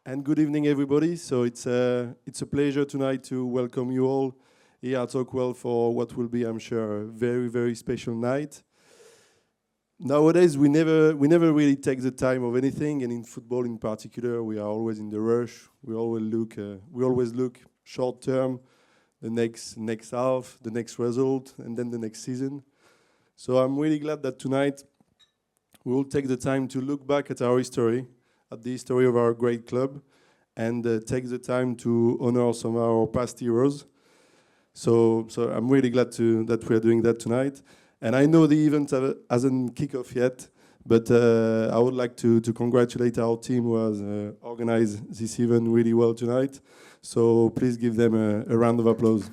And good evening, everybody. So it's a pleasure tonight to welcome you all here at Oakwell for what will be, I'm sure, a very, very special night. Nowadays, we never really take the time of anything, and in football in particular, we are always in the rush. We always look short term, the next half, the next result, and then the next season. So I'm really glad that tonight we will take the time to look back at our history, at the history of our great club, and take the time to honor some of our past heroes. So I'm really glad that we are doing that tonight. And I know the event hasn't kicked off yet, but I would like to congratulate our team who has organized this event really well tonight. So please give them a round of applause.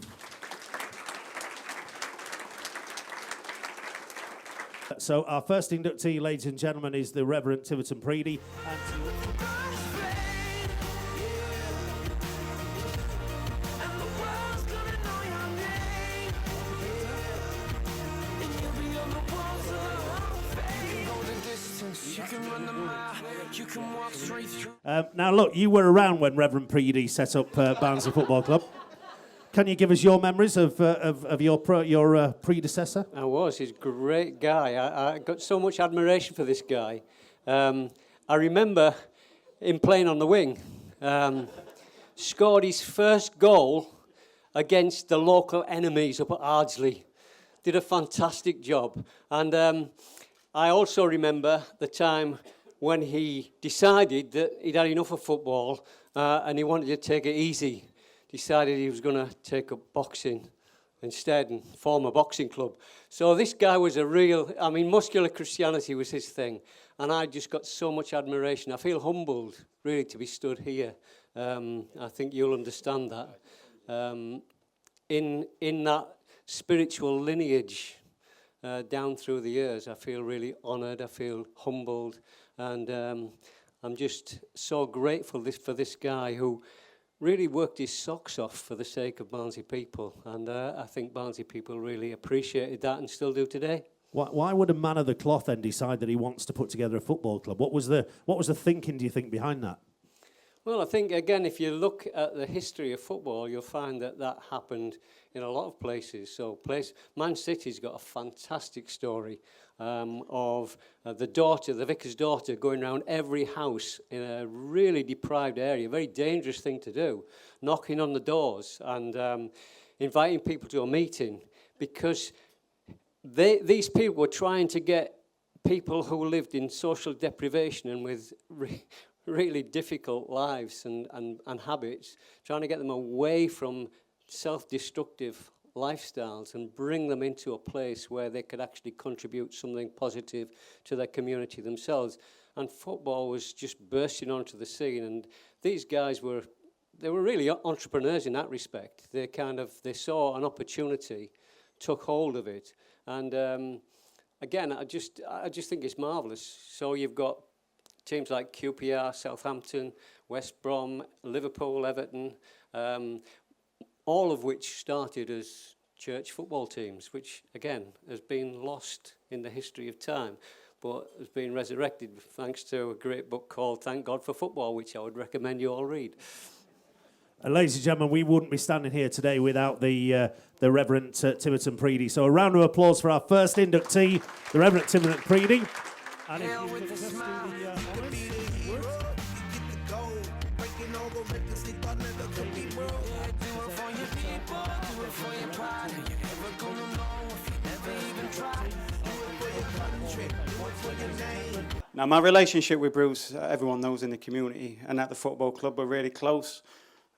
So our first inductee, ladies and gentlemen, is the Reverend Tiverton Preedy. Now look, you were around when Reverend Preedy set up Barnsley Football Club. Can you give us your memories of your predecessor? I was. He's a great guy. I got so much admiration for this guy. I remember him playing on the wing. Scored his first goal against the local enemies up at Ardsley. Did a fantastic job. And I also remember the time when he decided that he'd had enough of football and he wanted to take it easy. Decided he was going to take up boxing instead and form a boxing club. So this guy was muscular Christianity was his thing. And I just got so much admiration. I feel humbled, really, to be stood here. I think you'll understand that. In that spiritual lineage down through the years, I feel really honoured, I feel humbled. And I'm just so grateful for this guy who really worked his socks off for the sake of Barnsley people. And I think Barnsley people really appreciated that and still do today. Why would a man of the cloth then decide that he wants to put together a football club? What was the thinking, do you think, behind that? Well, I think, again, if you look at the history of football, you'll find that happened in a lot of places. So Man City's got a fantastic story of the vicar's daughter going around every house in a really deprived area, a very dangerous thing to do, knocking on the doors and inviting people to a meeting because these people were trying to get people who lived in social deprivation and with really difficult lives and habits, trying to get them away from self-destructive lifestyles and bring them into a place where they could actually contribute something positive to their community themselves. And football was just bursting onto the scene, and these guys were really entrepreneurs in that respect. They saw an opportunity, took hold of it, and again, I just think it's marvellous. So you've got teams like QPR, Southampton, West Brom, Liverpool, Everton, all of which started as church football teams, which, again, has been lost in the history of time, but has been resurrected thanks to a great book called Thank God for Football, which I would recommend you all read. Ladies and gentlemen, we wouldn't be standing here today without the Reverend Tiverton Preedy. So a round of applause for our first inductee, the Reverend Tiverton Preedy. And if you could just do the honours. Now, my relationship with Bruce, everyone knows in the community, and at the football club, we're really close.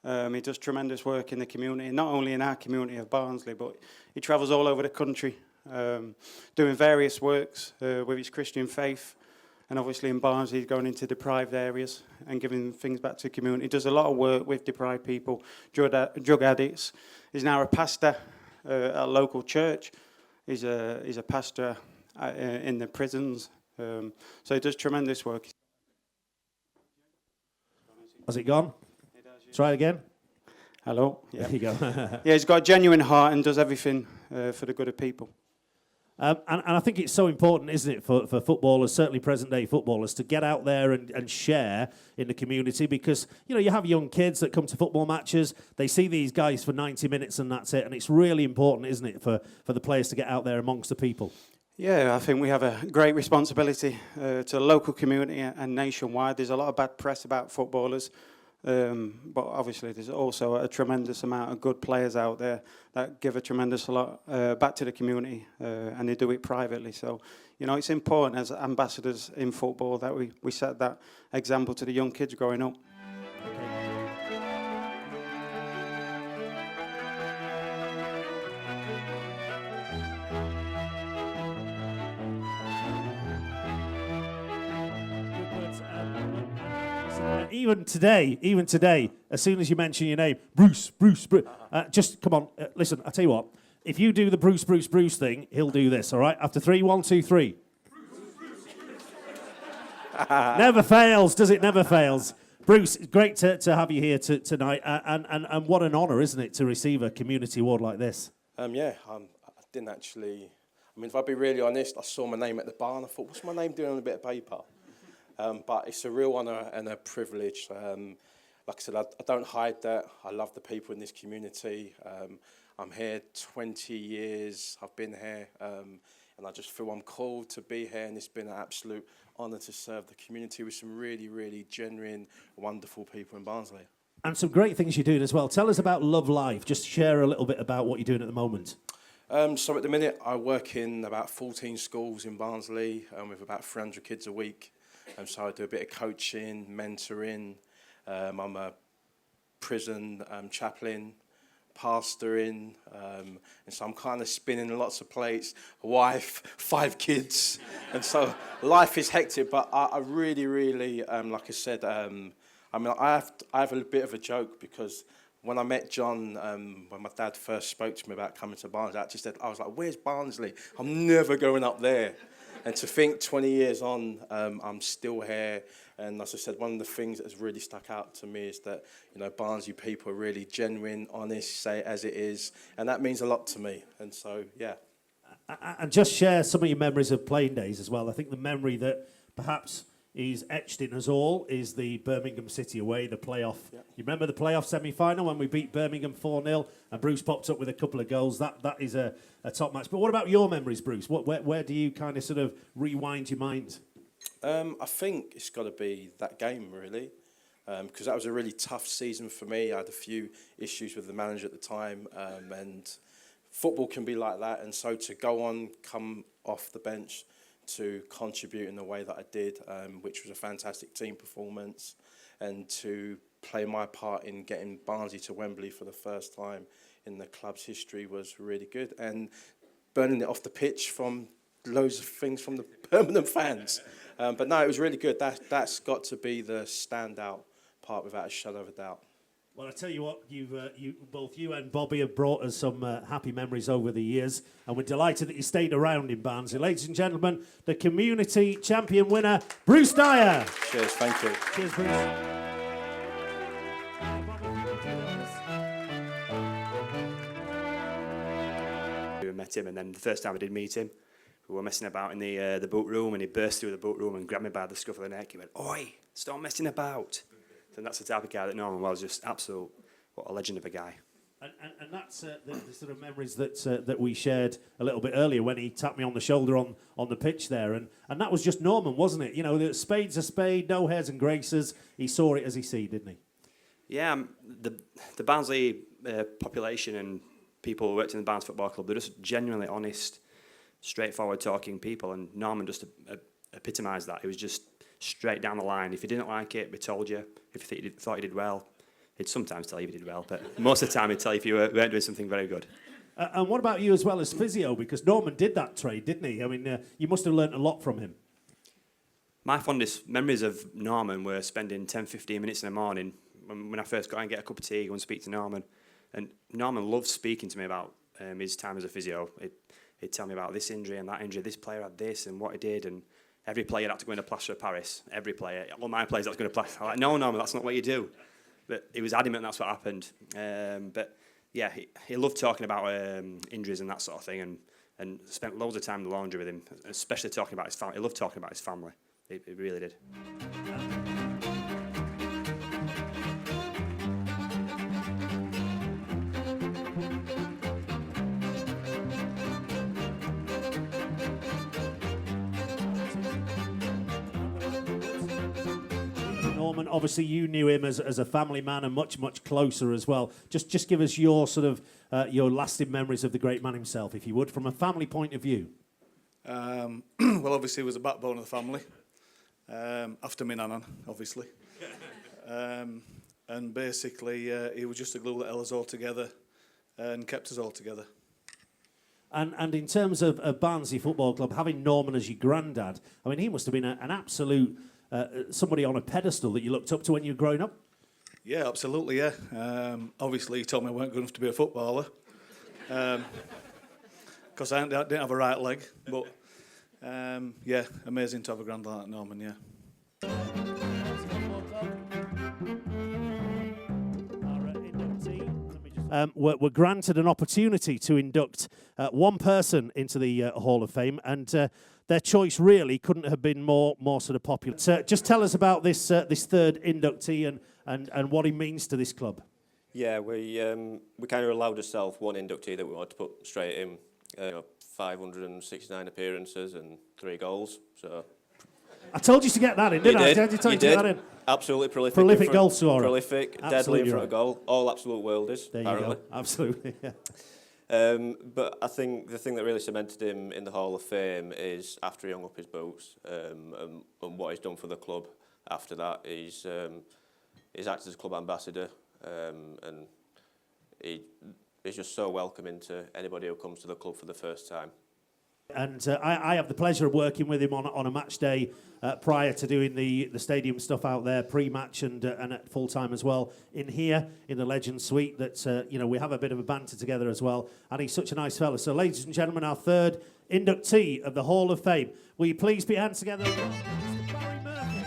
He does tremendous work in the community, not only in our community of Barnsley, but he travels all over the country, doing various works with his Christian faith. And obviously in Barnsley, he's going into deprived areas and giving things back to the community. He does a lot of work with deprived people, drug addicts. He's now a pastor at a local church. He's a pastor in the prisons. So he does tremendous work. Has it gone? It does, yeah. Try it again. Hello. Yeah. There you go. Yeah, he's got a genuine heart and does everything for the good of people. And I think it's so important, isn't it, for footballers, certainly present-day footballers, to get out there and share in the community because, you have young kids that come to football matches, they see these guys for 90 minutes and that's it, and it's really important, isn't it, for the players to get out there amongst the people. Yeah, I think we have a great responsibility to the local community and nationwide. There's a lot of bad press about footballers. But obviously there's also a tremendous amount of good players out there that give a tremendous lot back to the community, and they do it privately. So, it's important as ambassadors in football that we set that example to the young kids growing up. Even today, as soon as you mention your name, Bruce, just come on, listen, I'll tell you what, if you do the Bruce thing, he'll do this, all right? After 3, 1, 2, 3. Never fails, does it? Never fails. Bruce, it's great to have you here tonight, and what an honour, isn't it, to receive a community award like this? I didn't actually, if I'd be really honest, I saw my name at the bar and I thought, what's my name doing on a bit of paper? But it's a real honour and a privilege. Like I said, I don't hide that. I love the people in this community. I'm here 20 years. I've been here, and I just feel I'm called to be here. And it's been an absolute honour to serve the community with some really, really genuine, wonderful people in Barnsley. And some great things you're doing as well. Tell us about Love Life. Just share a little bit about what you're doing at the moment. So at the minute, I work in about 14 schools in Barnsley with about 300 kids a week. So I do a bit of coaching, mentoring. I'm a prison chaplain, pastoring, and so I'm kind of spinning lots of plates. A wife, 5 kids, and so life is hectic. But I really, really, like I said, I have a bit of a joke because when I met John, when my dad first spoke to me about coming to Barnsley, I was like, "Where's Barnsley? I'm never going up there." And to think 20 years on, I'm still here. And as I said, one of the things that has really stuck out to me is that, Barnsley people are really genuine, honest, say it as it is. And that means a lot to me. And so, yeah. And just share some of your memories of playing days as well. I think the memory that perhaps is etched in us all is the Birmingham City away, the playoff. Yeah. You remember the playoff semi-final when we beat Birmingham 4-0 and Bruce popped up with a couple of goals? That is a top match. But what about your memories, Bruce? Where do you kind of sort of rewind your mind? I think it's got to be that game, really, because that was a really tough season for me. I had a few issues with the manager at the time, and football can be like that. And so to come off the bench, to contribute in the way that I did, which was a fantastic team performance, and to play my part in getting Barnsley to Wembley for the first time in the club's history was really good. And burning it off the pitch from loads of things from the permanent fans. But no, it was really good. That's got to be the standout part without a shadow of a doubt. Well, I tell you what, both you and Bobby have brought us some happy memories over the years, and we're delighted that you stayed around in Barnsley. Ladies and gentlemen, the community champion winner, Bruce Dyer. Cheers, thank you. Cheers, Bruce. We met him, and then the first time we did meet him, we were messing about in the boat room, and he burst through the boat room and grabbed me by the scruff of the neck. He went, "Oi, stop messing about." And that's the type of guy that Norman was, just absolute, what a legend of a guy. And that's the sort of memories that we shared a little bit earlier when he tapped me on the shoulder on the pitch there. And that was just Norman, wasn't it? The spade's a spade, no hairs and graces. He saw it as he see, didn't he? Yeah, the Barnsley population and people who worked in the Barnes Football Club, they're just genuinely honest, straightforward talking people. And Norman just epitomised that. He was just straight down the line. If you didn't like it, we told you. If you thought you did well, he'd sometimes tell you if you did well, but most of the time he'd tell you if you weren't doing something very good. And what about you as well as physio? Because Norman did that trade, didn't he? I mean, you must have learnt a lot from him. My fondest memories of Norman were spending 10, 15 minutes in the morning when I first got in, get a cup of tea, go and speak to Norman. And Norman loved speaking to me about his time as a physio. He'd tell me about this injury and that injury, this player had this and what he did, and every player had to go in a plaster of Paris. Every player, all my players had to go in a plaster. I'm like, no, Norman, that's not what you do. But he was adamant that's what happened. But yeah, he loved talking about injuries and that sort of thing. and spent loads of time in the laundry with him, especially talking about his family. He loved talking about his family. He really did. Norman, obviously you knew him as a family man and much closer as well. Just give us your sort of your lasting memories of the great man himself, if you would, from a family point of view. Well, obviously he was the backbone of the family, after my nanan, obviously. And basically he was just the glue that held us all together and kept us all together. And in terms of Barnsley Football Club, having Norman as your granddad, I mean, he must have been an absolute somebody on a pedestal that you looked up to when you were growing up. Yeah, absolutely, yeah. Obviously he told me I weren't good enough to be a footballer, because I didn't have a right leg, but yeah, amazing to have a granddad like Norman, yeah. Were granted an opportunity to induct one person into the Hall of Fame, and their choice really couldn't have been more sort of popular. So just tell us about this third inductee and what he means to this club. Yeah, we kind of allowed ourselves one inductee that we wanted to put straight in. 569 appearances and 3 goals. So I told you to get that in, didn't I? Did. I told you to get that in. Absolutely prolific. Prolific goal scorer. Prolific, Absolutely deadly in front right. of goal. All absolute worldies, There apparently. you go. Absolutely. Yeah. But I think the thing that really cemented him in the Hall of Fame is after he hung up his boots and what he's done for the club after that. He's acted as club ambassador and he's just so welcoming to anybody who comes to the club for the first time. And I have the pleasure of working with him on a match day prior to doing the stadium stuff out there, pre-match and at full time as well. In here, in the Legends Suite, that we have a bit of a banter together as well. And he's such a nice fella. So, ladies and gentlemen, our third inductee of the Hall of Fame. Will you please put your hands together? Mr. Barry Murphy.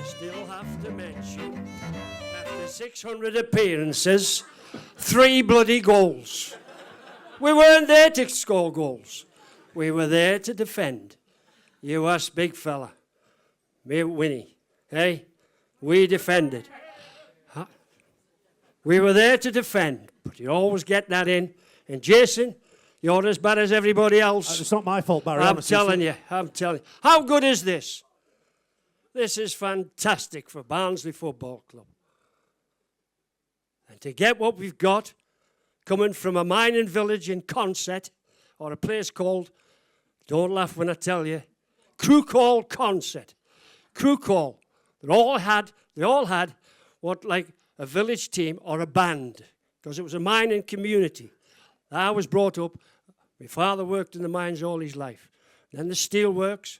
Still have to mention, after 600 appearances, 3 bloody goals. We weren't there to score goals. We were there to defend. You us, big fella. Me, Winnie. Hey? We defended. Huh? We were there to defend, but you always get that in. And Jason, you're as bad as everybody else. It's not my fault, Barry. I'm telling you. How good is this? This is fantastic for Barnsley Football Club. And to get what we've got, coming from a mining village in Consett, or a place called, don't laugh when I tell you, Oakwell Consett. Oakwell. They all had what, like a village team or a band, because it was a mining community. I was brought up, my father worked in the mines all his life. Then the steelworks.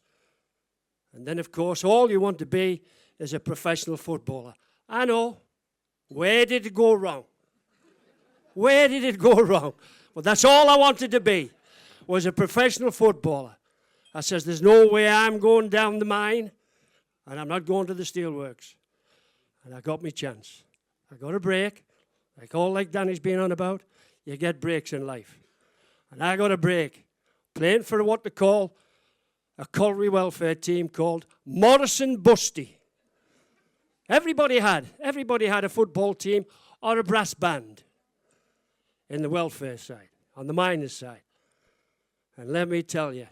And then, of course, all you want to be is a professional footballer. I know. Where did it go wrong? Where did it go wrong? Well, that's all I wanted to be, was a professional footballer. I says, there's no way I'm going down the mine, and I'm not going to the steelworks. And I got my chance. I got a break, like Danny's been on about. You get breaks in life. And I got a break, playing for what they call a colliery welfare team called Morrison Busty. Everybody had a football team or a brass band in the welfare side, on the miners' side. And let me tell you,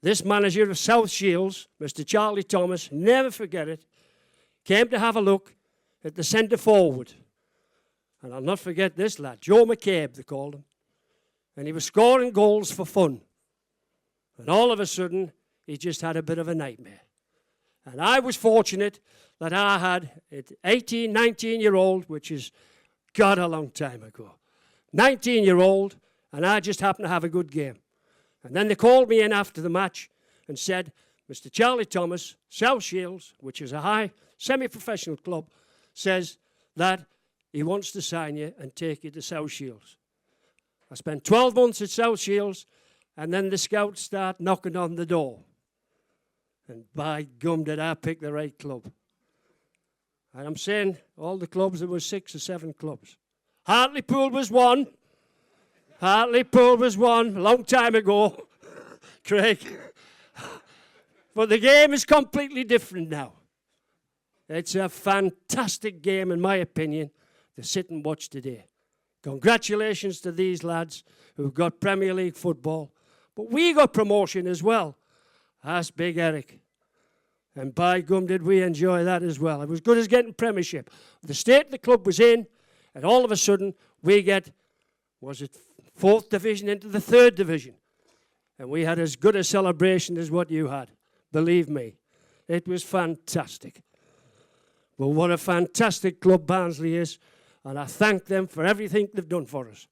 this manager of South Shields, Mr. Charlie Thomas, never forget it, came to have a look at the centre forward. And I'll not forget this lad, Joe McCabe, they called him. And he was scoring goals for fun. And all of a sudden, he just had a bit of a nightmare. And I was fortunate that I had an 18, 19-year-old, which is, God, a long time ago. 19-year-old, and I just happened to have a good game. And then they called me in after the match and said, Mr. Charlie Thomas, South Shields, which is a high semi-professional club, says that he wants to sign you and take you to South Shields. I spent 12 months at South Shields, and then the scouts start knocking on the door. And by gum, did I pick the right club. And I'm saying, all the clubs, there were 6 or 7 clubs. Hartlepool was one. Hartlepool was one, a long time ago, Craig. But the game is completely different now. It's a fantastic game, in my opinion, to sit and watch today. Congratulations to these lads who've got Premier League football. But we got promotion as well. That's Big Eric. And by gum, did we enjoy that as well. It was good as getting Premiership. The state the club was in, and all of a sudden, we get, was it 4th division into the 3rd division? And we had as good a celebration as what you had. Believe me, it was fantastic. Well, what a fantastic club Barnsley is, and I thank them for everything they've done for us.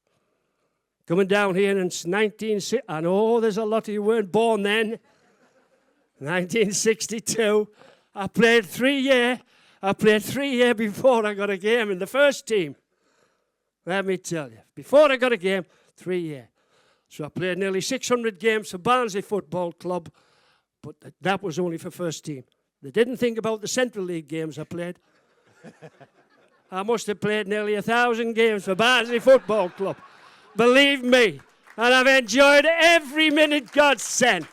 Coming down here in 1960, I know there's a lot of you weren't born then. 1962, I played 3 years. I played 3 years before I got a game in the first team. Let me tell you, before I got a game, 3 years. So I played nearly 600 games for Barnsley Football Club, but that was only for first team. They didn't think about the Central League games I played. I must have played nearly 1,000 games for Barnsley Football Club. Believe me, and I've enjoyed every minute God sent.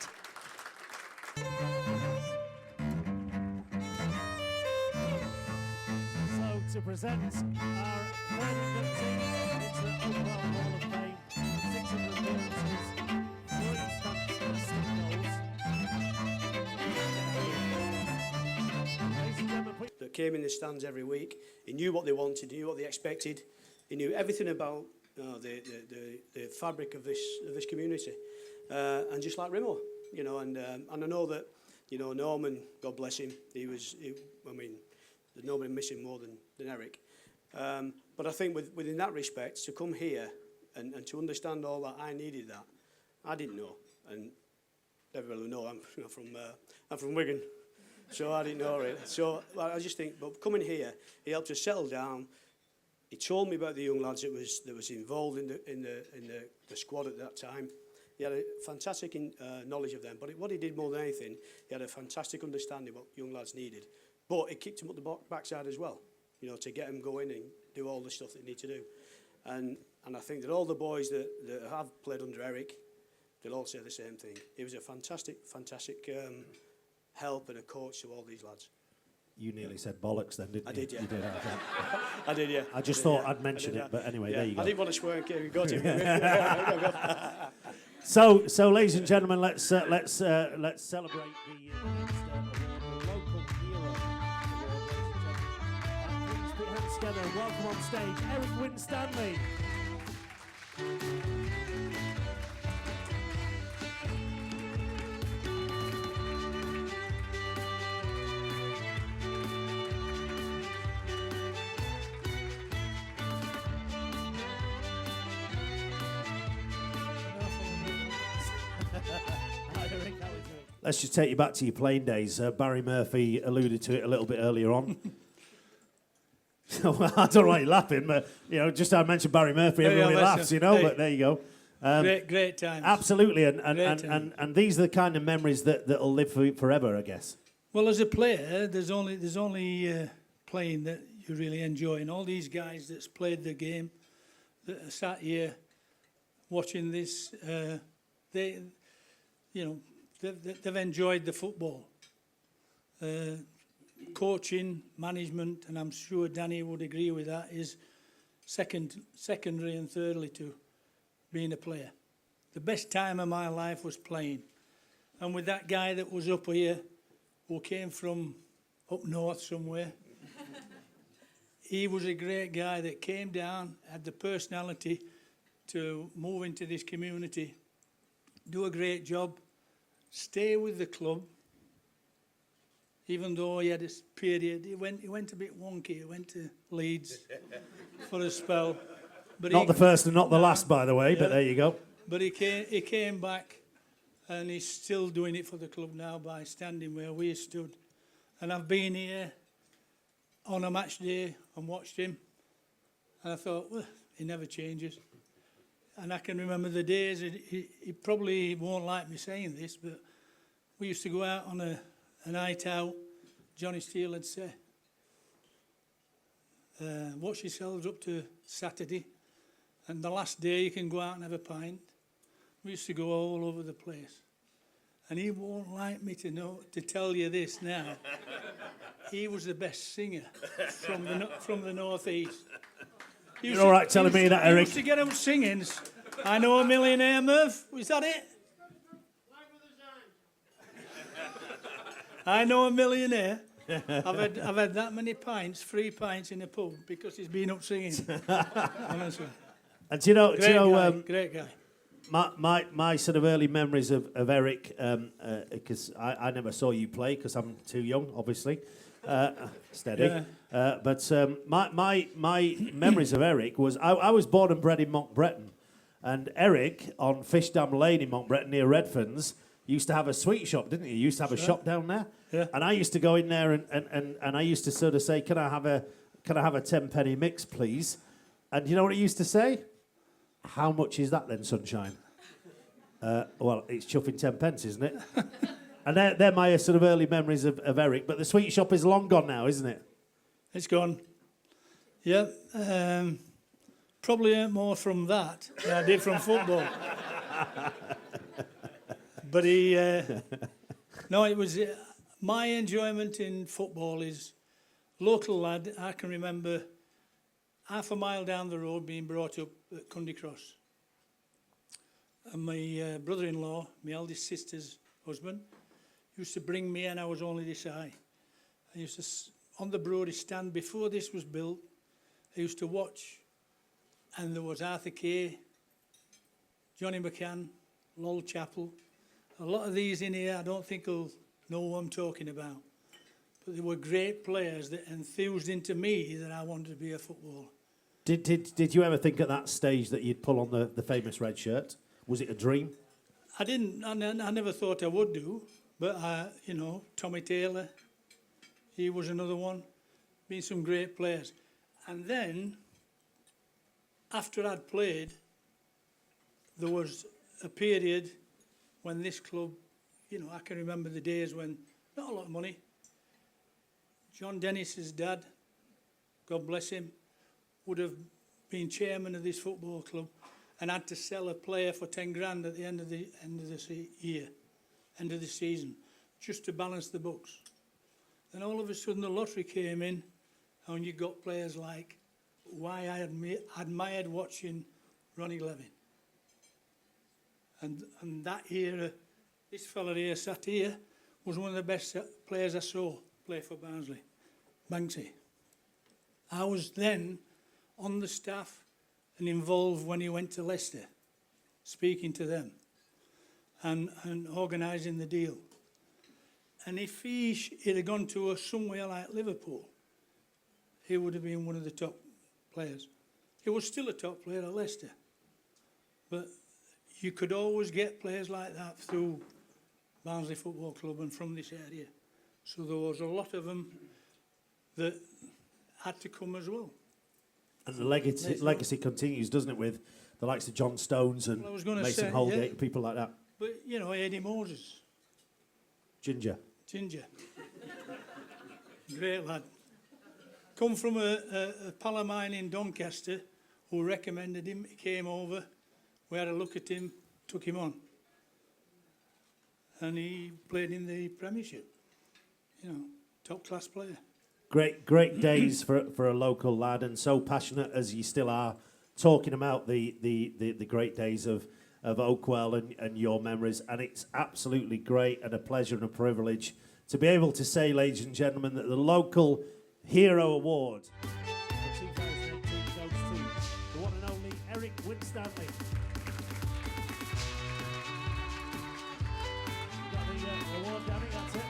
So to present our third inductee into the Oakwell Hall of Fame, 600 appearances, 3 fantastic goals. Ladies and gentlemen, please. That came in the stands every week. He knew what they wanted, he knew what they expected. He knew everything about the fabric of this community. And just like Rimo, you know, and I know that, you know, Norman, God bless him, I mean, there's nobody missing more than Eric. But I think within that respect, to come here and to understand all that, I needed that. I didn't know, and everybody will know I'm from Wigan, so I didn't know it. So I just think, but coming here, he helped us settle down. He told me about the young lads that was involved in the squad at that time. He had a fantastic knowledge of them, but what he did more than anything, he had a fantastic understanding of what young lads needed. But it kicked him up the backside as well, you know, to get them going and do all the stuff they need to do. And I think that all the boys that have played under Eric, they'll all say the same thing. He was a fantastic help and a coach to all these lads. You nearly said bollocks then, didn't you? I did, yeah. You did, okay. I did, yeah. I just thought I'd mention it, but anyway, there you go. I didn't want to swear in case we got him. So, ladies and gentlemen, let's celebrate the next award, the local hero award, ladies and gentlemen. Please put your hands together and welcome on stage Eric Winstanley. Let's just take you back to your playing days. Barry Murphy alluded to it a little bit earlier on. I don't know why you're laughing, but you know, just I mentioned Barry Murphy, everybody laughs, you know. Hey. But there you go. Great times. Absolutely, and these are the kind of memories that'll live forever, I guess. Well, as a player, there's only playing that you really enjoy, and all these guys that's played the game, that are sat here watching this, they've enjoyed the football. Coaching, management, and I'm sure Danny would agree with that, is secondary and thirdly to being a player. The best time of my life was playing. And with that guy that was up here, who came from up north somewhere, he was a great guy that came down, had the personality to move into this community, do a great job, stay with the club. Even though he had this period, he went a bit wonky. He went to Leeds for a spell. But not the first and not the last, by the way, but there you go. But he came back and he's still doing it for the club now by standing where we stood. And I've been here on a match day and watched him, and I thought, well, he never changes. And I can remember the days, he probably won't like me saying this, but we used to go out on a night out. Johnny Steele would say, watch yourselves up to Saturday, and the last day you can go out and have a pint. We used to go all over the place. And he won't like me to tell you this now. He was the best singer from the northeast. You're all right telling me that, Eric? He used to get out singing. I Know a Millionaire, Merv. Was that it? I Know a Millionaire. I've had that many pints, 3 pints in a pub because he's been up singing. Honestly. And do you know, great guy. My sort of early memories of Eric, because I never saw you play because I'm too young, obviously. Steady. Yeah. But my memories of Eric was I was born and bred in Monkbretton, and Eric on Fishdam Lane in Monkbretton near Redfern's used to have a sweet shop, didn't he? He used to have a shop down there. Yeah. And I used to go in there and I used to sort of say, can I have a 10-penny mix, please? And you know what he used to say? How much is that then, sunshine? Well, it's chuffing 10 pence, isn't it? And they're my sort of early memories of Eric. But the sweet shop is long gone now, isn't it? It's gone. Yeah. Probably earned more from that than I did from football. But no, it was my enjoyment in football is local lad. I can remember half a mile down the road being brought up at Cundy Cross. And my brother-in-law, my eldest sister's husband, used to bring me, and I was only this high. I used to, on the Brody stand, before this was built, I used to watch, and there was Arthur Kay, Johnny McCann, Lol Chappell. A lot of these in here, I don't think will know what I'm talking about. But they were great players that enthused into me that I wanted to be a footballer. Did you ever think at that stage that you'd pull on the famous red shirt? Was it a dream? I didn't. I never thought I would do. But, Tommy Taylor, he was another one. Been some great players. And then, after I'd played, there was a period when this club, I can remember the days when, not a lot of money. John Dennis's dad, God bless him, would have been chairman of this football club and had to sell a player for 10 grand at the end of the year, end of the season, just to balance the books. Then all of a sudden the lottery came in, and you got players like why I admired watching Ronnie Levin. And that era, this fella here sat here was one of the best players I saw play for Barnsley, Banksy. I was then on the staff and involved when he went to Leicester, speaking to them and organising the deal. And if he'd have gone to somewhere like Liverpool, he would have been one of the top players. He was still a top player at Leicester. But you could always get players like that through Barnsley Football Club and from this area. So there was a lot of them that had to come as well. And the legacy continues, doesn't it, with the likes of John Stones and Mason Holgate and people like that. But, Eddie Moses. Ginger. Great lad. Come from a pal of mine in Doncaster who recommended him. He came over. We had a look at him, took him on. And he played in the Premiership. Top class player. Great days for a local lad, and so passionate as you still are, talking about the great days of Oakwell and your memories. And it's absolutely great and a pleasure and a privilege to be able to say, ladies and gentlemen, that the local Hero Award for 2018 goes to the one and only Eric Winstanley. You got the award, Danny, that's it.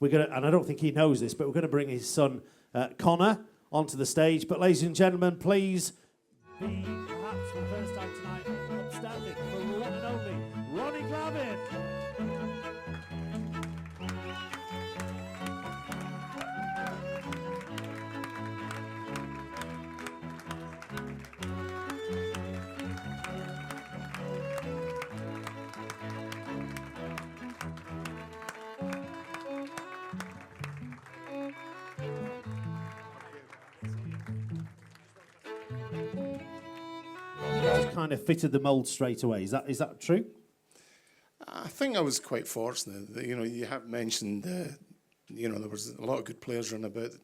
we're going to, and I don't think he knows this, but we're going to bring his son, Connor, onto the stage. But ladies and gentlemen, please be, perhaps for the first time tonight, upstanding for the one and only Ronnie Glavin. Just kind of fitted the mould straight away. Is that true? I think I was quite fortunate. That, you have mentioned, there was a lot of good players running about that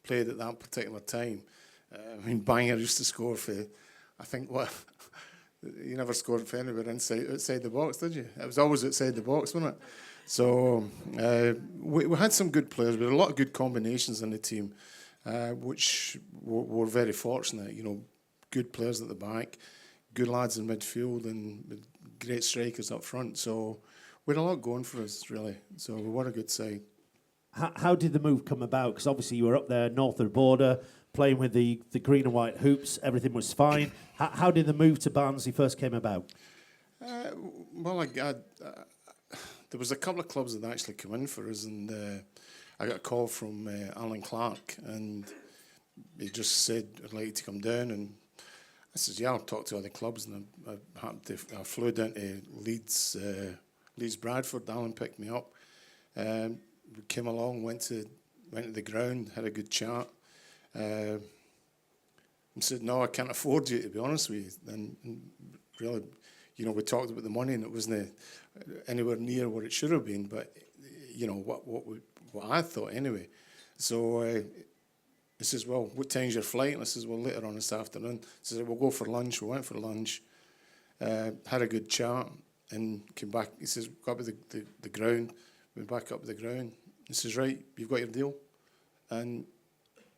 played at that particular time. Banger used to score for, I think, you never scored for anywhere outside the box, did you? It was always outside the box, wasn't it? So we had some good players. We had a lot of good combinations in the team, which were very fortunate. Good players at the back, good lads in midfield, and great strikers up front. So we had a lot going for us, really. So we were a good side. How did the move come about? Because obviously you were up there north of the border, playing with the green and white hoops. Everything was fine. How did the move to Barnsley first came about? There was a couple of clubs that actually come in for us, and I got a call from Alan Clark, and he just said, I'd like you to come down, and I said, yeah, I'll talk to other clubs, and I flew down to Leeds Bradford. Alan picked me up. We came along, went to the ground, had a good chat. And said, no, I can't afford you, to be honest with you. And really, we talked about the money, and it wasn't anywhere near what it should have been, but, what I thought anyway. So he says, well, what time's your flight? And I says, well, later on this afternoon. He says, we'll go for lunch. We went for lunch, had a good chat, and came back. He says, go up to the ground. Went back up to the ground. He says, right, you've got your deal. And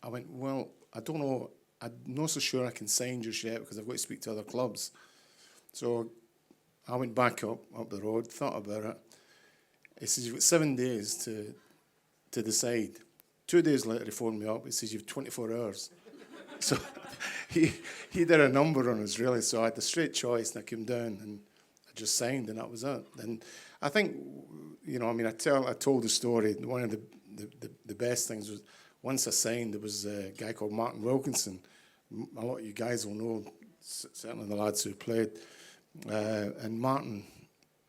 I went, well, I don't know. I'm not so sure I can sign just yet because I've got to speak to other clubs. So I went back up the road, thought about it. He says, you've got 7 days to decide. 2 days later, he phoned me up. He says, you've 24 hours. So he did a number on us, really. So I had a straight choice, and I came down, and I just signed, and that was it. And I think, I told the story. One of the best things was, once I signed, there was a guy called Martin Wilkinson. A lot of you guys will know, certainly the lads who played. And Martin,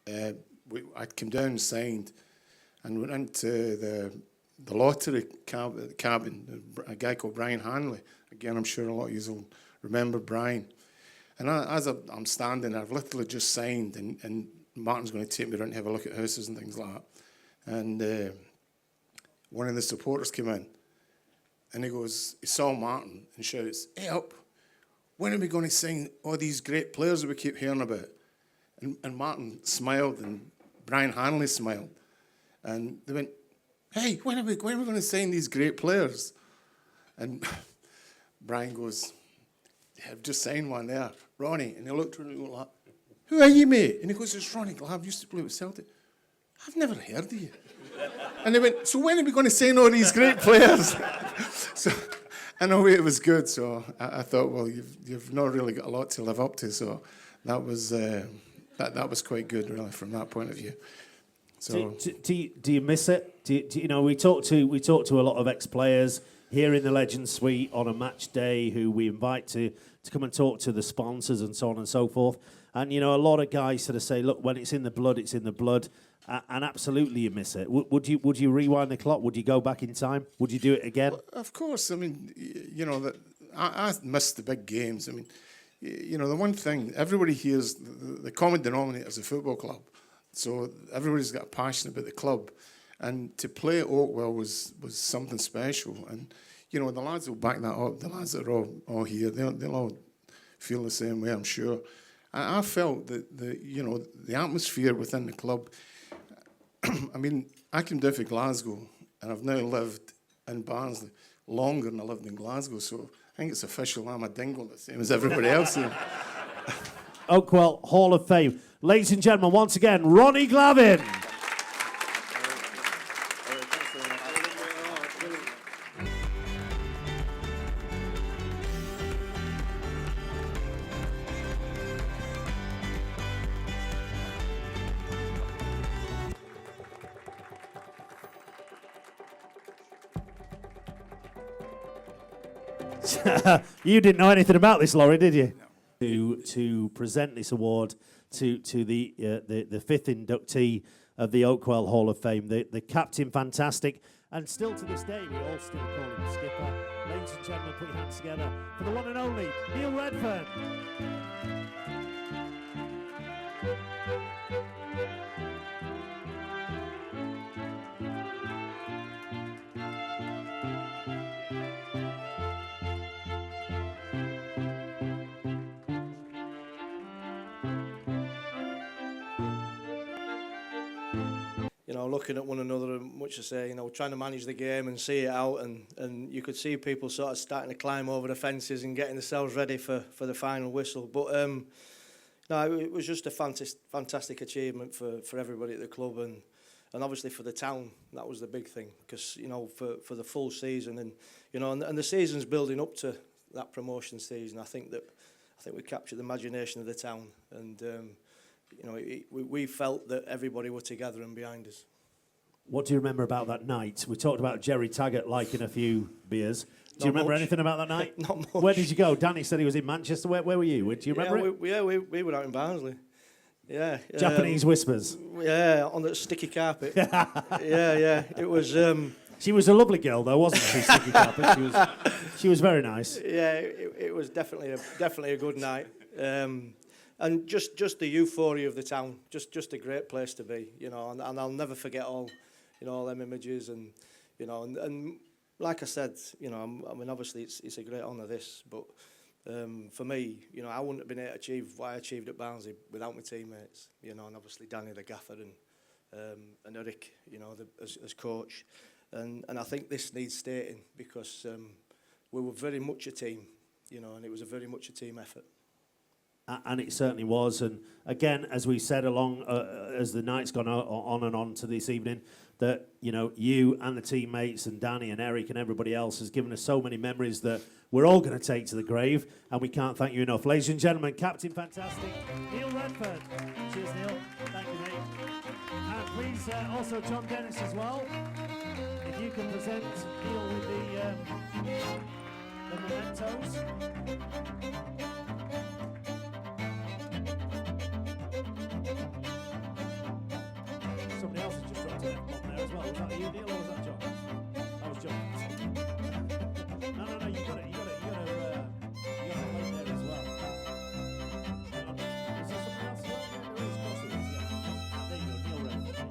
I came down and signed, and went into the lottery cabin, a guy called Brian Hanley. Again, I'm sure a lot of you will remember Brian. And as I'm standing, I've literally just signed, and Martin's going to take me around to have a look at houses and things like that. And one of the supporters came in, and he saw Martin and shouts, hey up, when are we going to sign all these great players that we keep hearing about? And Martin smiled, and Brian Hanley smiled. And they went, hey, when are we going to sign these great players? And Brian goes, yeah, I've just signed one there, Ronnie. And he looked around and he like, who are you, mate? And he goes, it's Ronnie Glav, used to play with Celtic. I've never heard of you. And they went, so when are we going to sign all these great players? So, in a way, it was good. So I thought, well, you've not really got a lot to live up to. So that was that was quite good, really, from that point of view. So do you miss it? Do you we talk to a lot of ex-players here in the Legends Suite on a match day who we invite to come and talk to the sponsors and so on and so forth. And a lot of guys sort of say, look, when it's in the blood, it's in the blood. And absolutely you miss it. Would you rewind the clock? Would you go back in time? Would you do it again? Well, of course. I mean, I miss the big games. I mean, the one thing, everybody hears, the common denominator is a football club. So everybody's got a passion about the club. And to play at Oakwell was something special. And, the lads will back that up. The lads that are all here, they'll all feel the same way, I'm sure. I felt that the atmosphere within the club, I mean, I came down from Glasgow, and I've now lived in Barnsley longer than I lived in Glasgow, so I think it's official. I'm a dingle, the same as everybody else here. Oakwell Hall of Fame. Ladies and gentlemen, once again, Ronnie Glavin. You didn't know anything about this, Laurie, did you? To present this award to the fifth inductee of the Oakwell Hall of Fame, the captain, fantastic, and still to this day we all still call him skipper. Ladies and gentlemen, put your hands together for the one and only Neil Redfern. You know, looking at one another and much to say, you know, trying to manage the game and see it out, and you could see people sort of starting to climb over the fences and getting themselves ready for the final whistle. But no, it was just a fantastic achievement for everybody at the club and obviously for the town. That was the big thing, because, you know, for the full season and, you know, and the season's building up to that promotion season. I think we captured the imagination of the town, and you know, we felt that everybody were together and behind us. What do you remember about that night? We talked about Jerry Taggart liking a few beers. Do you remember anything about that night? Not much. Where did you go? Danny said he was in Manchester. Where were you? Do you remember it? We were out in Barnsley. Yeah. Japanese whispers. Yeah, on the sticky carpet. yeah. It was... She was a lovely girl, though, wasn't she? Sticky carpet. She was very nice. Yeah, it was definitely a good night. And just the euphoria of the town, just a great place to be, you know. And I'll never forget all them images, and you know, and like I said, you know, I mean, obviously it's a great honour this, but for me, you know, I wouldn't have been able to achieve what I achieved at Barnsley without my teammates, you know, and obviously Danny the gaffer and Eric, you know, as coach, and I think this needs stating, because we were very much a team, you know, and it was very much a team effort. And it certainly was. And again, as we said along, as the night's gone on and on to this evening, that, you know, you and the teammates and Danny and Eric and everybody else has given us so many memories that we're all going to take to the grave, and we can't thank you enough. Ladies and gentlemen, Captain Fantastic, Neil Redfern. Cheers, Neil. Thank you, mate. And please, also John Dennis as well. If you can present Neil with the mementos. Somebody else has just dropped an F-bomb there as well. Was that you, Neil, or was that John? That was John. No, you got it. You got a note there as well. Hang on. Is there something else as well? There is, of course there is, yeah. There you go, Neil Redfern.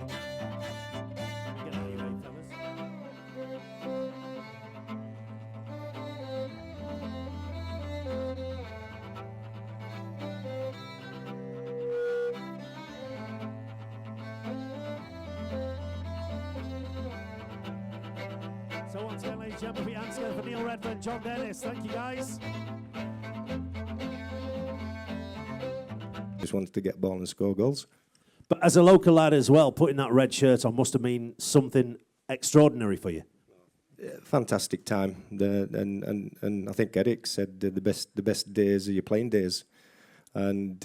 Get out of your way, fellas. So once again, ladies and gentlemen, put your hands together for Neil Redfern, John Dennis. Thank you, guys. Just wanted to get ball and score goals. But as a local lad as well, putting that red shirt on must have been something extraordinary for you. Fantastic time, and I think Eric said the best days are your playing days, and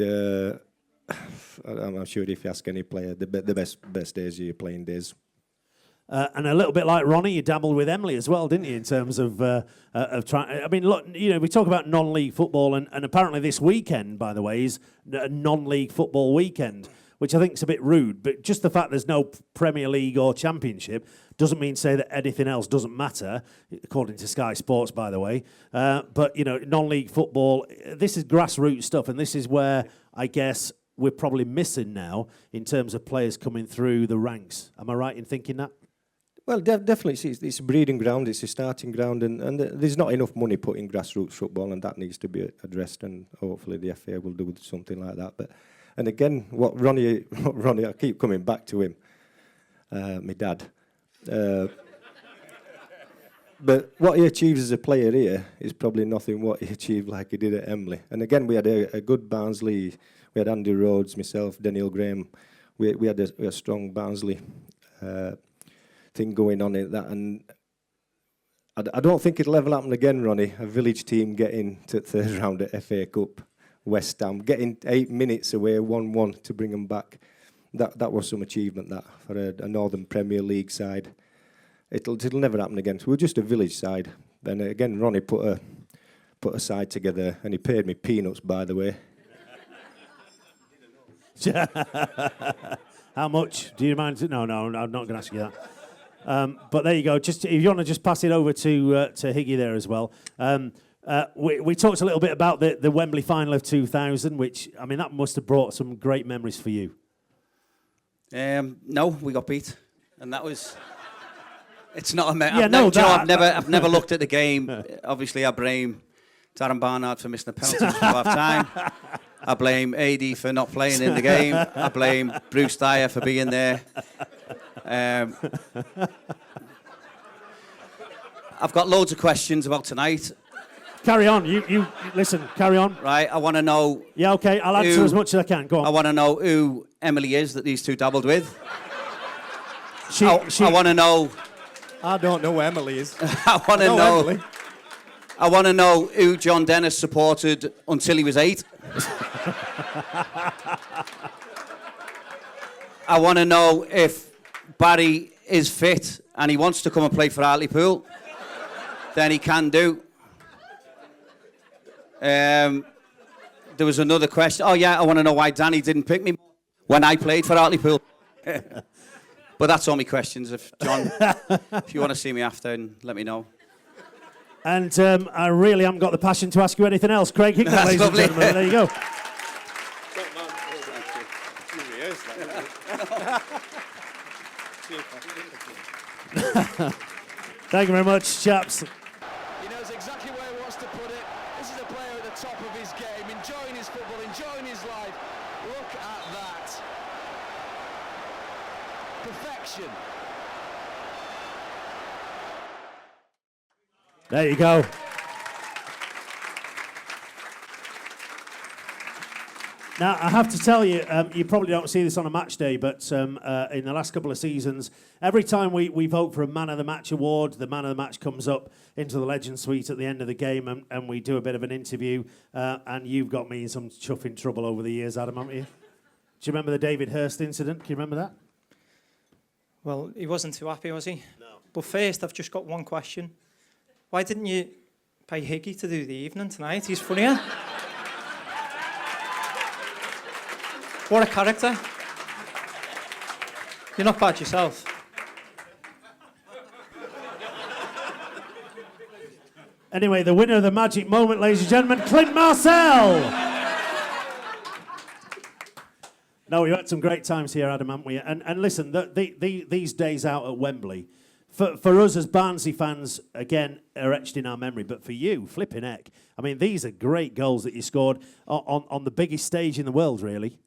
I'm sure if you ask any player, the best days are your playing days. And a little bit like Ronnie, you dabbled with Emily as well, didn't you? In terms of trying. I mean, look, you know, we talk about non-league football, and apparently this weekend, by the way, is a non-league football weekend, which I think is a bit rude. But just the fact there's no Premier League or Championship doesn't mean to say that anything else doesn't matter, according to Sky Sports, by the way. But you know, non-league football, this is grassroots stuff, and this is where I guess we're probably missing now in terms of players coming through the ranks. Am I right in thinking that? Well, definitely, it's a breeding ground, it's a starting ground, and there's not enough money put in grassroots football, and that needs to be addressed, and hopefully the FA will do something like that. But, and again, what Ronnie, I keep coming back to him, my dad. But what he achieves as a player here is probably nothing what he achieved like he did at Emily. And again, we had a good Barnsley. We had Andy Rhodes, myself, Daniel Graham. We had a strong Barnsley thing going on in that, and I don't think it'll ever happen again, Ronnie. A village team getting to third round at FA Cup, West Ham, getting 8 minutes away, 1-1 to bring them back. That was some achievement, that, for a Northern Premier League side. It'll never happen again. So we're just a village side. And again, Ronnie put put a side together, and he paid me peanuts, by the way. How much? Do you mind? No, I'm not going to ask you that. But there you go. Just if you want to just pass it over to Higgy there as well. We talked a little bit about the Wembley final of 2000, which, I mean, that must have brought some great memories for you. No, we got beat, and that was. It's not a. I've never looked at the game. Obviously, I blame Darren Barnard for missing the penalties for half time. I blame AD for not playing in the game. I blame Bruce Dyer for being there. I've got loads of questions about tonight. Carry on. You listen. Carry on. Right. I want to know. Yeah. Okay. I'll answer as much as I can. Go on. I want to know who Emily is that these two dabbled with. I want to know. I don't know who Emily is. I want to know. Emily. I want to know who John Dennis supported until he was 8. I want to know if Barry is fit and he wants to come and play for Hartlepool, then he can do. There was another question. Oh, yeah, I want to know why Danny didn't pick me when I played for Hartlepool. But that's all my questions. If John, if you want to see me after, let me know. And I really haven't got the passion to ask you anything else. Craig Hickman, ladies and gentlemen. There you go. Thank you very much, chaps. He knows exactly where he wants to put it. This is a player at the top of his game, enjoying his football, enjoying his life. Look at that. Perfection. There you go. Now, I have to tell you, you probably don't see this on a match day, but in the last couple of seasons, every time we vote for a Man of the Match award, the Man of the Match comes up into the Legend Suite at the end of the game, and we do a bit of an interview, and you've got me in some chuffing trouble over the years, Adam, haven't you? Do you remember the David Hurst incident? Can you remember that? Well, he wasn't too happy, was he? No. But first, I've just got one question. Why didn't you pay Higgy to do the evening tonight? He's funnier. What a character. You're not bad yourself. Anyway, the winner of the magic moment, ladies and gentlemen, Clint Marcel. No, we've had some great times here, Adam, haven't we? And listen, these days out at Wembley, for us as Barnsley fans, again, are etched in our memory. But for you, flipping heck, I mean, these are great goals that you scored on the biggest stage in the world, really.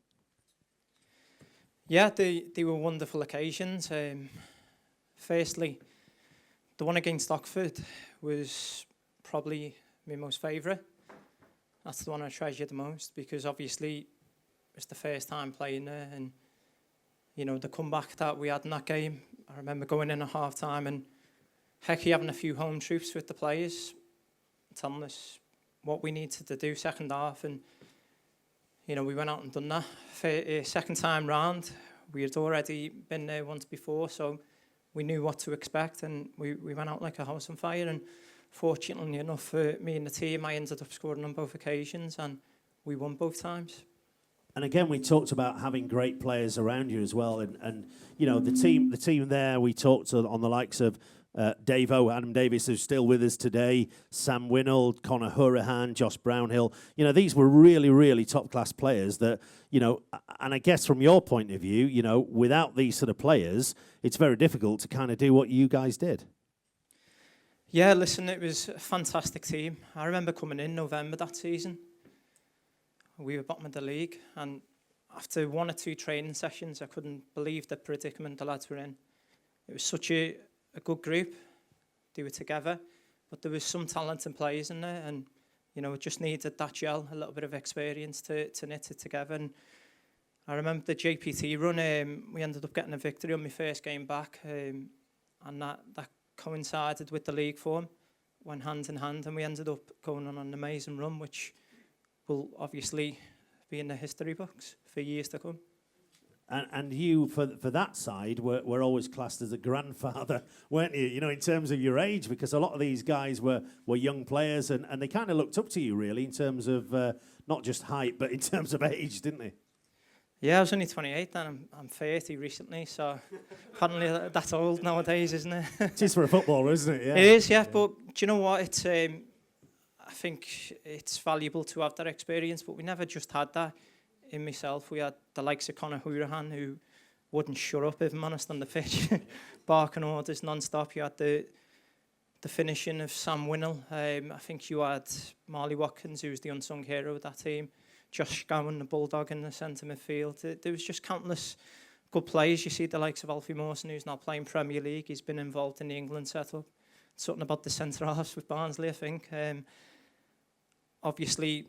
Yeah, they were wonderful occasions. Firstly, the one against Oxford was probably my most favourite. That's the one I treasure the most because obviously it was the first time playing there, and you know the comeback that we had in that game. I remember going in at half time and Hecky having a few home truths with the players, telling us what we needed to do second half, and you know, we went out and done that. For second time round, we had already been there once before, so we knew what to expect, and we went out like a house on fire. And fortunately enough for me and the team, I ended up scoring on both occasions, and we won both times. And again, we talked about having great players around you as well, and you know, the team there. We talked on the likes of Davo, Adam Davis, who's still with us today, Sam Winnell, Conor Hurahan, Josh Brownhill. You know, these were really, really top-class players that, you know, and I guess from your point of view, you know, without these sort of players, it's very difficult to kind of do what you guys did. Yeah, listen, it was a fantastic team. I remember coming in November that season. We were bottom of the league, and after 1 or 2 training sessions, I couldn't believe the predicament the lads were in. It was such a good group. They were together, but there was some talented players in there, and you know, it just needed that gel, a little bit of experience to knit it together. And I remember the JPT run. We ended up getting a victory on my first game back, and that coincided with the league form, went hand in hand, and we ended up going on an amazing run, which will obviously be in the history books for years to come. And you, for that side, were always classed as a grandfather, weren't you? You know, in terms of your age, because a lot of these guys were young players, and they kind of looked up to you, really, in terms of not just height, but in terms of age, didn't they? Yeah, I was only 28 then. I'm 30 recently, so apparently that's old nowadays, isn't it? It is for a footballer, isn't it? Yeah. It is, yeah. But do you know what? It's I think it's valuable to have that experience, but we never just had that in myself. We had the likes of Conor Hourihan, who wouldn't shut up, if I'm honest, on the pitch, barking orders non-stop. You had the finishing of Sam Winnell. I think you had Marley Watkins, who was the unsung hero of that team. Josh Gowan, the bulldog in the centre midfield. There was just countless good players. You see the likes of Alfie Mawson, who's now playing Premier League. He's been involved in the England setup. Something about the centre halves with Barnsley, I think. Obviously,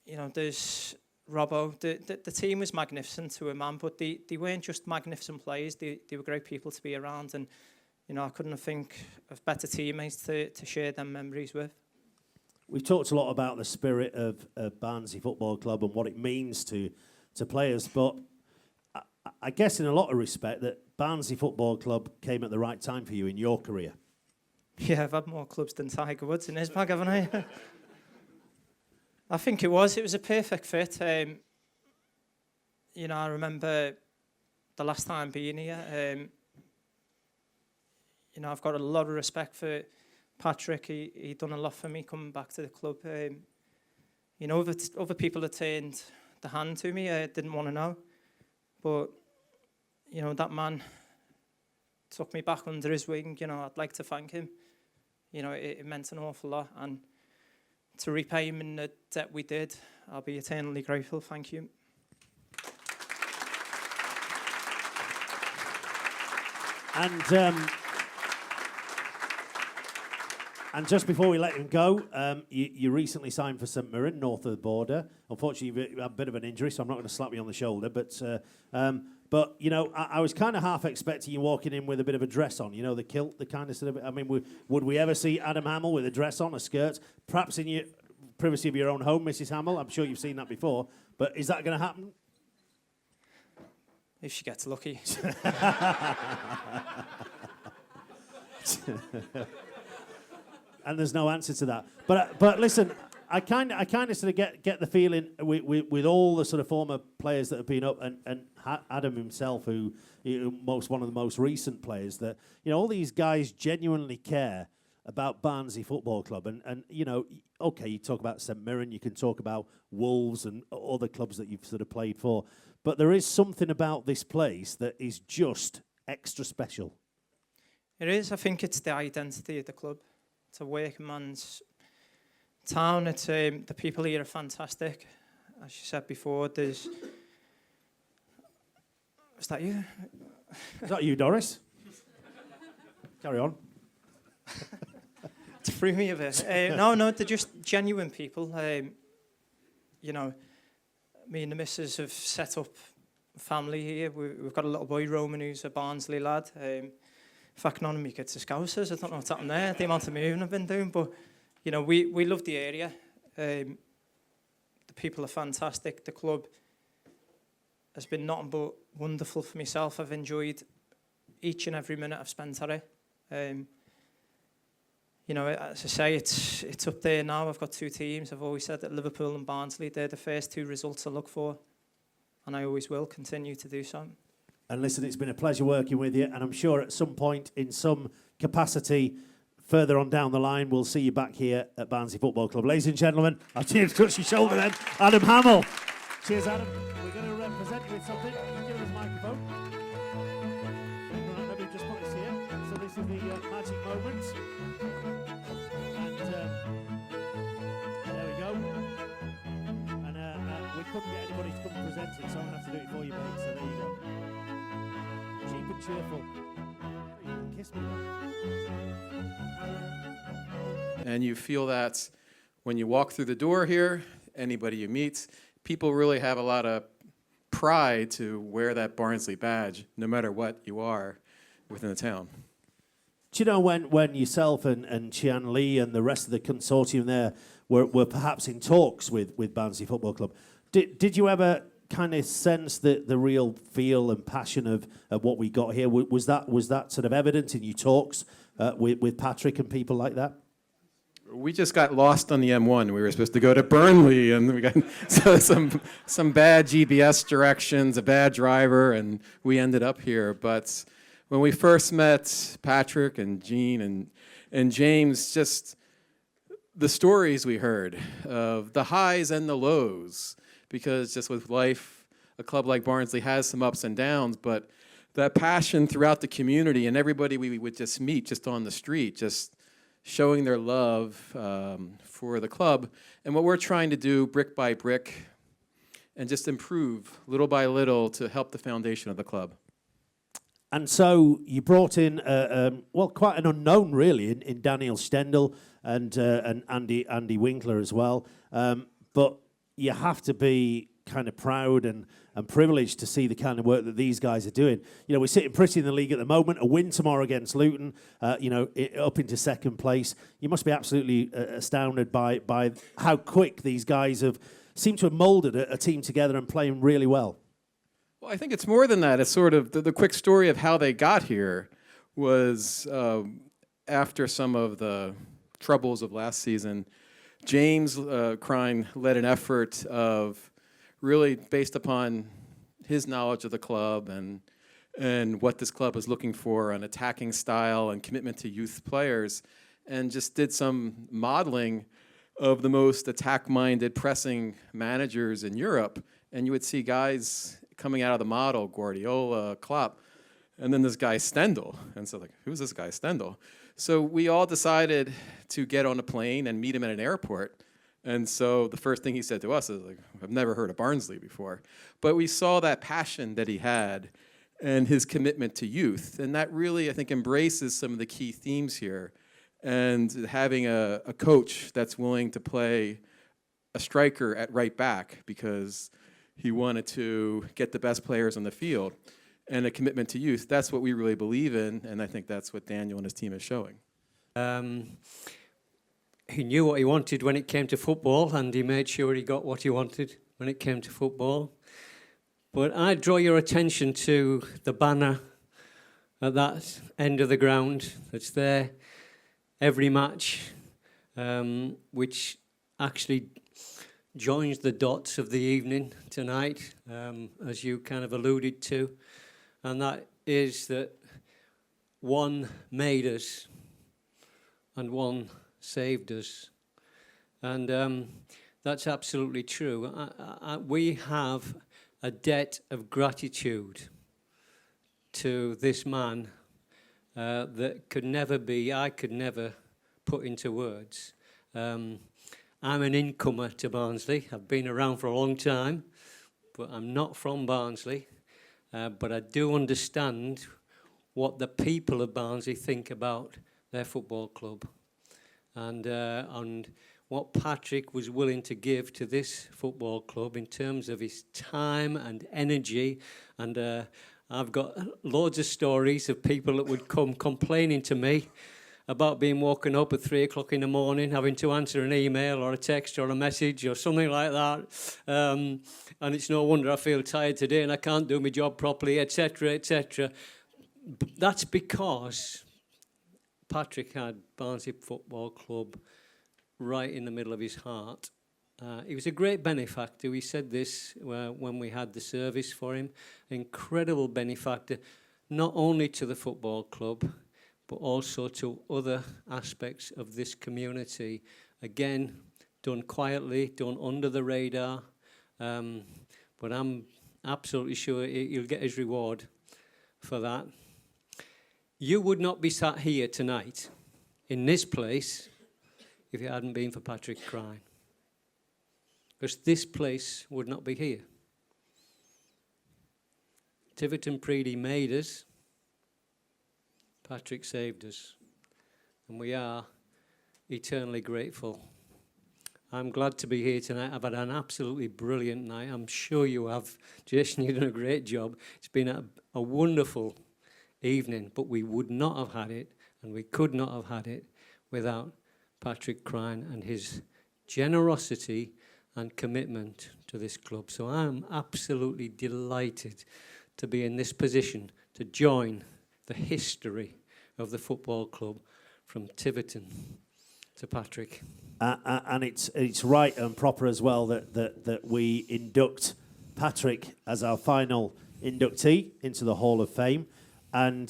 you know, there's Robbo. The team was magnificent to a man, but they weren't just magnificent players. They were great people to be around, and you know, I couldn't think of better teammates to share them memories with. We've talked a lot about the spirit of Barnsley Football Club and what it means to players, but I guess in a lot of respect that Barnsley Football Club came at the right time for you in your career. Yeah, I've had more clubs than Tiger Woods in his bag, haven't I? I think it was a perfect fit. You know, I remember the last time being here. You know, I've got a lot of respect for Patrick. He done a lot for me coming back to the club. You know, other people had turned the hand to me. I didn't want to know. But, you know, that man took me back under his wing. You know, I'd like to thank him. You know, it meant an awful lot. And to repay him in the debt we did, I'll be eternally grateful. Thank you. And just before we let him go, you recently signed for St Mirren, north of the border. Unfortunately, you had a bit of an injury, so I'm not going to slap you on the shoulder. But you know, I was kind of half expecting you walking in with a bit of a dress on. You know, the kilt, the kind of sort of. I mean, would we ever see Adam Hamill with a dress on, a skirt, perhaps in your privacy of your own home, Mrs. Hamill? I'm sure you've seen that before. But is that going to happen? If she gets lucky. And there's no answer to that. But listen, I kind of sort of get the feeling with all the sort of former players that have been up and Adam himself, who one of the most recent players, that you know all these guys genuinely care about Barnsley Football Club, and you know, okay, you talk about St Mirren, you can talk about Wolves and other clubs that you've sort of played for, but there is something about this place that is just extra special. It is. I think it's the identity of the club. It's a working man's town. It's the people here are fantastic. As you said before, there's. Is that you? Is that you, Doris? Carry on. It threw me a bit. No, they're just genuine people. You know, me and the missus have set up a family here. We've got a little boy, Roman, who's a Barnsley lad. In fact, none of me kids are Scousers. I don't know what's happened there, the amount of moving I've been doing. But, you know, we love the area. The people are fantastic. The club has been nothing but wonderful for myself. I've enjoyed each and every minute I've spent at it. You know, as I say, it's up there now. I've got two teams. I've always said that Liverpool and Barnsley, they're the first two results I look for. And I always will continue to do so. And listen, it's been a pleasure working with you, and I'm sure at some point, in some capacity, further on down the line, we'll see you back here at Barnsley Football Club. Ladies and gentlemen, I'll touch your shoulder then, Adam Hamill. Cheers, Adam. We're going to present you with something. You give us a microphone. Right, let me just put this here. So this is the magic moment. And there we go. And we couldn't get anybody to come and present it, so I'm going to have to do it for you, mate. So there you go. Cheap and cheerful. You can kiss me. And you feel that when you walk through the door here, anybody you meet, people really have a lot of pride to wear that Barnsley badge, no matter what you are within the town. Do you know when yourself and Chian Lee and the rest of the consortium there were perhaps in talks with Barnsley Football Club, did you ever kind of sense the real feel and passion of what we got here? Was that sort of evident in your talks with Patrick and people like that? We just got lost on the M1. We were supposed to go to Burnley, and we got some bad GPS directions, a bad driver, and we ended up here. But when we first met Patrick and Gene and James, just the stories we heard of the highs and the lows, because just with life, a club like Barnsley has some ups and downs, but that passion throughout the community and everybody we would just meet just on the street, just showing their love for the club, and what we're trying to do brick by brick and just improve little by little to help the foundation of the club. And so you brought in, quite an unknown really in Daniel Stendel and Andy Winkler as well. But you have to be kind of proud and privileged to see the kind of work that these guys are doing. You know, we're sitting pretty in the league at the moment. A win tomorrow against Luton, up into second place. You must be absolutely astounded by how quick these guys seemed to have moulded a team together and playing really well. Well, I think it's more than that. It's sort of the quick story of how they got here was after some of the troubles of last season. James Crine led an effort of really based upon his knowledge of the club and what this club was looking for, an attacking style and commitment to youth players, and just did some modeling of the most attack-minded pressing managers in Europe. And you would see guys coming out of the model, Guardiola, Klopp, and then this guy Stendel. And so like, who's this guy Stendel? So we all decided to get on a plane and meet him at an airport. And so the first thing he said to us is like, I've never heard of Barnsley before. But we saw that passion that he had and his commitment to youth. And that really, I think, embraces some of the key themes here. And having a coach that's willing to play a striker at right back because he wanted to get the best players on the field, and a commitment to youth, that's what we really believe in, and I think that's what Daniel and his team is showing. He knew what he wanted when it came to football, and he made sure he got what he wanted when it came to football. But I draw your attention to the banner at that end of the ground that's there every match, which actually joins the dots of the evening tonight, as you kind of alluded to. And that is that one made us and one saved us. And that's absolutely true. We have a debt of gratitude to this man that I could never put into words. I'm an incomer to Barnsley. I've been around for a long time, but I'm not from Barnsley. But I do understand what the people of Barnsley think about their football club, and what Patrick was willing to give to this football club in terms of his time and energy. And I've got loads of stories of people that would come complaining to me about being woken up at 3 o'clock in the morning, having to answer an email or a text or a message or something like that. And it's no wonder I feel tired today and I can't do my job properly, etc., etc. That's because Patrick had Barnsley Football Club right in the middle of his heart. He was a great benefactor. We said this when we had the service for him. Incredible benefactor, not only to the football club, but also to other aspects of this community. Again, done quietly, done under the radar, but I'm absolutely sure he'll get his reward for that. You would not be sat here tonight, in this place, if it hadn't been for Patrick Crine. Because this place would not be here. Tiverton Preedy made us. Patrick saved us, and we are eternally grateful. I'm glad to be here tonight. I've had an absolutely brilliant night. I'm sure you have. Jason, you've done a great job. It's been a wonderful evening, but we would not have had it, and we could not have had it without Patrick Crine and his generosity and commitment to this club. So I'm absolutely delighted to be in this position to join the history of the football club from Tiverton to Patrick. And it's right and proper as well that we induct Patrick as our final inductee into the Hall of Fame, and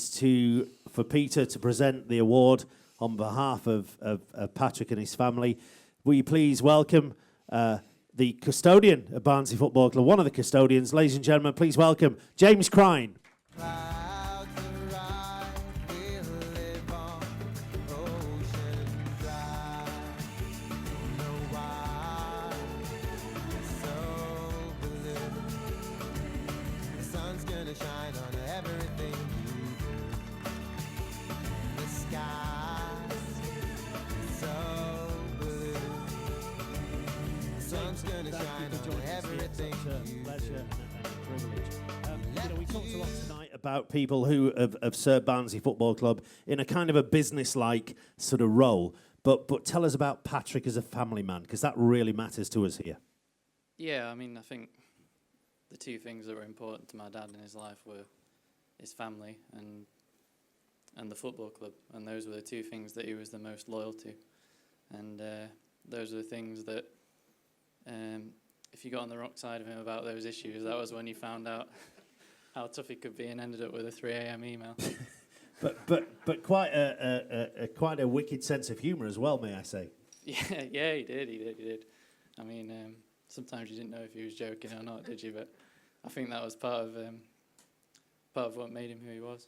for Peter to present the award on behalf of Patrick and his family. Will you please welcome the custodian of Barnsley Football Club, one of the custodians. Ladies and gentlemen, please welcome James Crine. We talked a lot tonight about people who have served Barnsley Football Club in a kind of a business-like sort of role. But tell us about Patrick as a family man, because that really matters to us here. Yeah, I mean, I think the two things that were important to my dad in his life were his family and the football club, and those were the two things that he was the most loyal to. And those are the things that, if you got on the wrong side of him about those issues, that was when you found out how tough he could be and ended up with a 3 a.m. email. but quite a wicked sense of humour as well, may I say? Yeah, he did. I mean, sometimes you didn't know if he was joking or not, did you? But I think that was part of what made him who he was.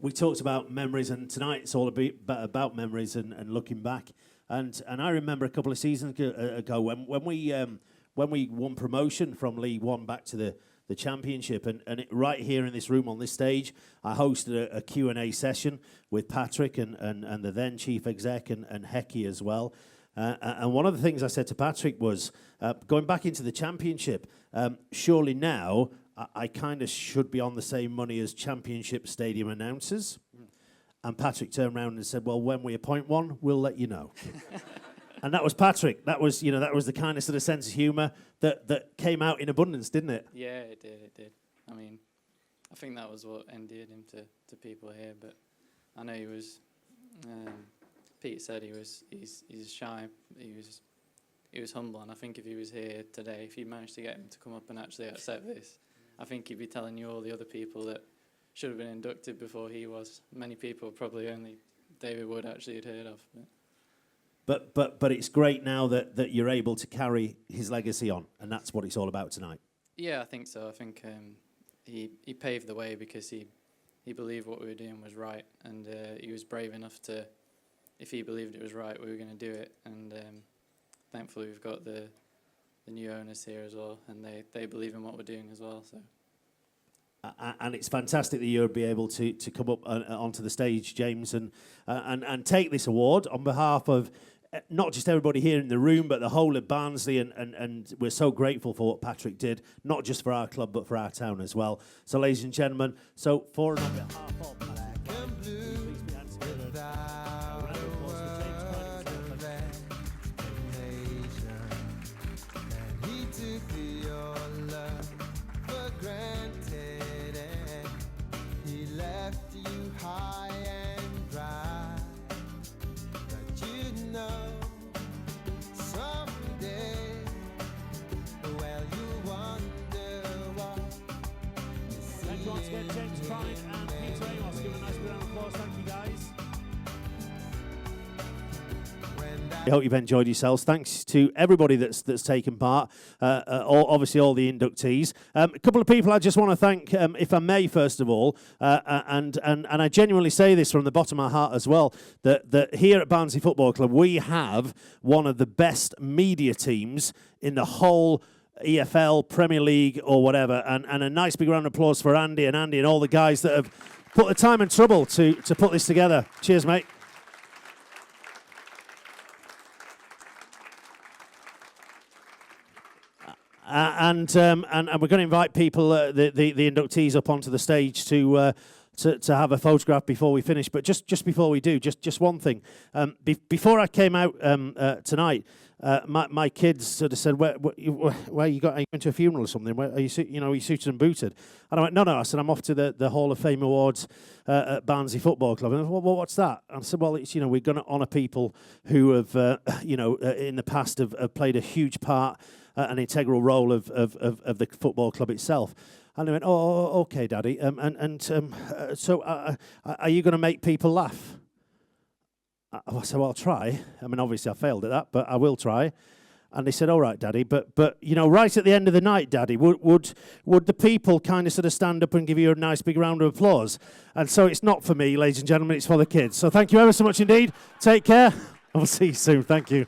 We talked about memories, and tonight it's all about memories and looking back. And I remember a couple of seasons ago when we won promotion from League One back to the Championship, and right here in this room on this stage, I hosted a Q&A session with Patrick and the then Chief Exec and Hecky as well. And one of the things I said to Patrick was, going back into the Championship, surely now I kind of should be on the same money as Championship stadium announcers. And Patrick turned around and said, well, when we appoint one, we'll let you know. And that was Patrick. That was the kind of sort of sense of humour that came out in abundance, didn't it? Yeah, it did. I mean, I think that was what endeared him to people here. But I know he was. Pete said he's shy. He was humble, and I think if he was here today, if you managed to get him to come up and actually accept this, I think he'd be telling you all the other people that should have been inducted before he was. Many people probably only David Wood actually had heard of. But it's great now that you're able to carry his legacy on, and that's what it's all about tonight. Yeah, I think so. I think he paved the way because he believed what we were doing was right, and he was brave enough to, if he believed it was right, we were going to do it. And thankfully we've got the new owners here as well, and they believe in what we're doing as well. So. And it's fantastic that you'll be able to come up onto the stage, James, and take this award on behalf of not just everybody here in the room, but the whole of Barnsley, and we're so grateful for what Patrick did, not just for our club, but for our town as well. So, ladies and gentlemen, for and on behalf of Patrick, please be hands together. A round of applause for James Crine. He took your love for granted, and he left you high and dry. But you know, someday, well, you wonder what you see. Let's once again, James Crine and Peter Amos. Give a nice round of applause. Thank you, guys. I hope you've enjoyed yourselves. Thanks to everybody that's taken part, obviously all the inductees. A couple of people I just want to thank, if I may, first of all, and I genuinely say this from the bottom of my heart as well, that here at Barnsley Football Club, we have one of the best media teams in the whole EFL, Premier League or whatever, and a nice big round of applause for Andy and all the guys that have put the time and trouble to put this together. Cheers, mate. And we're going to invite people, the inductees, up onto the stage to to have a photograph before we finish. But just before we do, just one thing. Before I came out tonight, my kids sort of said, "Where you got? Are you going to a funeral or something? Where are you? Are you suited and booted?" And I went, "No." I said, "I'm off to the Hall of Fame awards at Barnsley Football Club." And they went, "Well, what's that?" And I said, "Well, it's we're going to honour people who have in the past have played a huge part, an integral role of the football club itself." And they went, "Oh, okay, Daddy. So are you going to make people laugh?" I said, "Well, I'll try. I mean, obviously I failed at that, but I will try." And they said, "All right, Daddy, but right at the end of the night, Daddy, would the people kind of sort of stand up and give you a nice big round of applause?" And so it's not for me, ladies and gentlemen, it's for the kids. So thank you ever so much indeed. Take care. I'll see you soon. Thank you.